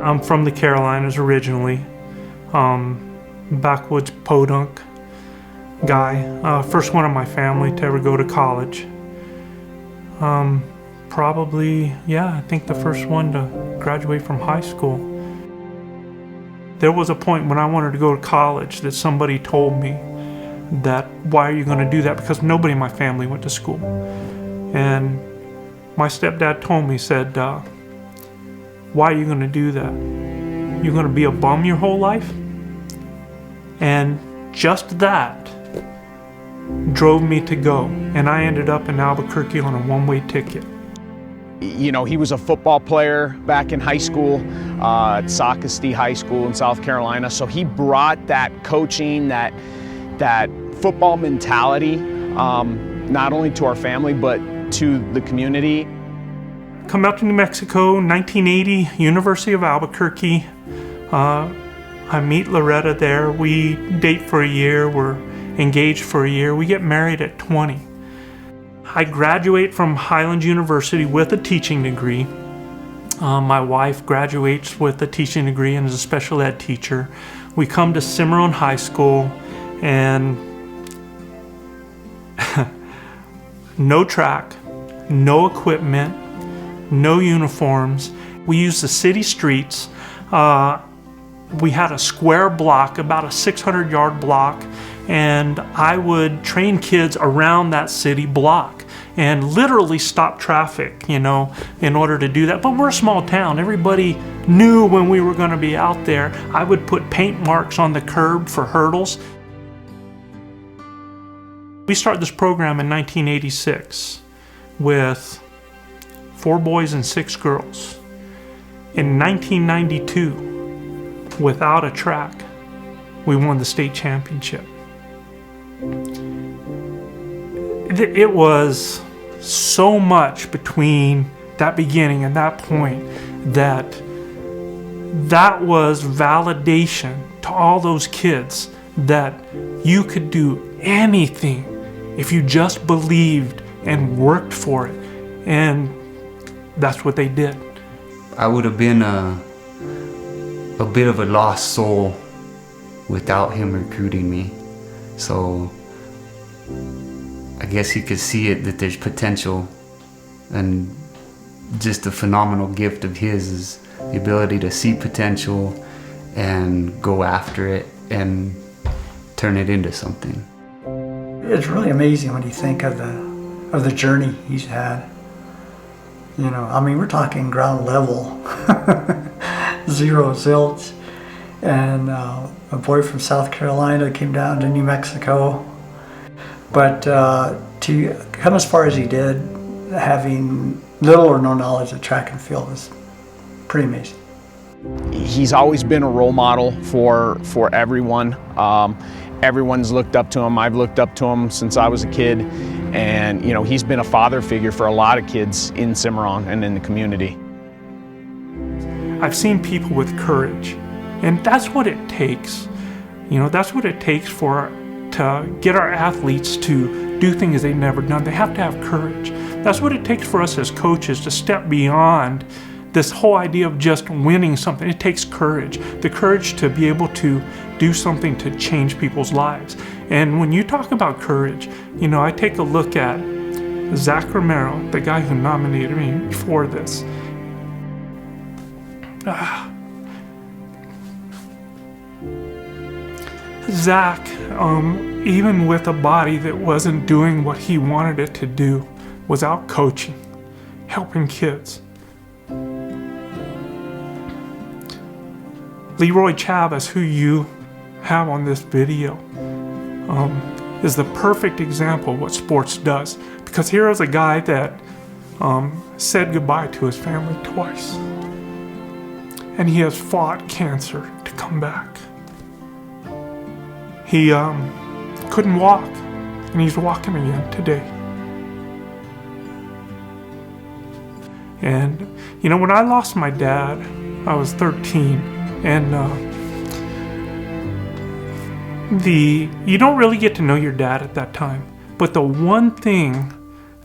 I'm from the Carolinas originally, backwoods podunk guy. First one in my family to ever go to college. Probably, yeah, I think the first one to graduate from high school. There was a point when I wanted to go to college that somebody told me that, why are you going to do that? Because nobody in my family went to school. And my stepdad told me, said, why are you going to do that? You're going to be a bum your whole life? And just that drove me to go. And I ended up in Albuquerque on a one-way ticket. You know, he was a football player back in high school at Socastee High School in South Carolina. So he brought that coaching, that football mentality, not only to our family, but to the community. Come out to New Mexico, 1980, University of Albuquerque. I meet Loretta there. We date for a year. We're engaged for a year. We get married at 20. I graduate from Highlands University with a teaching degree. My wife graduates with a teaching degree and is a special ed teacher. We come to Cimarron High School, and no track, no equipment, no uniforms. We used the city streets. We had a square block, about a 600-yard block, and I would train kids around that city block and literally stop traffic, you know, in order to do that. But we're a small town. Everybody knew when we were going to be out there. I would put paint marks on the curb for hurdles. We started this program in 1986 with 4 boys and 6 girls. In 1992, without a track, we won the state championship. It was so much between that beginning and that point that was validation to all those kids that you could do anything if you just believed and worked for it. And that's what they did. I would have been a bit of a lost soul without him recruiting me. So I guess he could see it, that there's potential, and just a phenomenal gift of his is the ability to see potential and go after it and turn it into something. It's really amazing when you think of the journey he's had. You know, I mean, we're talking ground level, 0 zilch, and a boy from South Carolina came down to New Mexico. But to come as far as he did, having little or no knowledge of track and field, was pretty amazing. He's always been a role model for everyone. Everyone's looked up to him. I've looked up to him since I was a kid. And, you know, he's been a father figure for a lot of kids in Cimarron and in the community. I've seen people with courage, and that's what it takes. You know, that's what it takes to get our athletes to do things they've never done. They have to have courage. That's what it takes for us as coaches to step beyond this whole idea of just winning something. It takes courage, the courage to be able to do something to change people's lives. And when you talk about courage, you know, I take a look at Zach Romero, the guy who nominated me for this. Zach, even with a body that wasn't doing what he wanted it to do, was out coaching, helping kids. Leroy Chavez, who you have on this video, is the perfect example of what sports does. Because here is a guy that said goodbye to his family twice. And he has fought cancer to come back. He couldn't walk, and he's walking again today. And, you know, when I lost my dad, I was 13, and you don't really get to know your dad at that time. But the one thing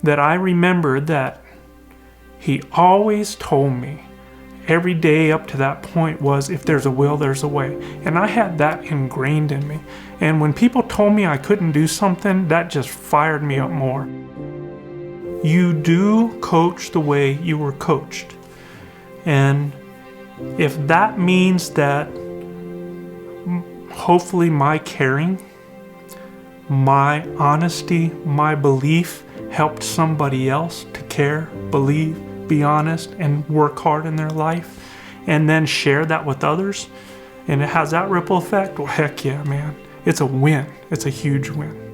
that I remember that he always told me, every day up to that point was, if there's a will, there's a way. And I had that ingrained in me. And when people told me I couldn't do something, that just fired me up more. You do coach the way you were coached. And if that means that hopefully my caring, my honesty, my belief helped somebody else to care, believe, be honest, and work hard in their life, and then share that with others, and it has that ripple effect, well, heck yeah, man. It's a win. It's a huge win.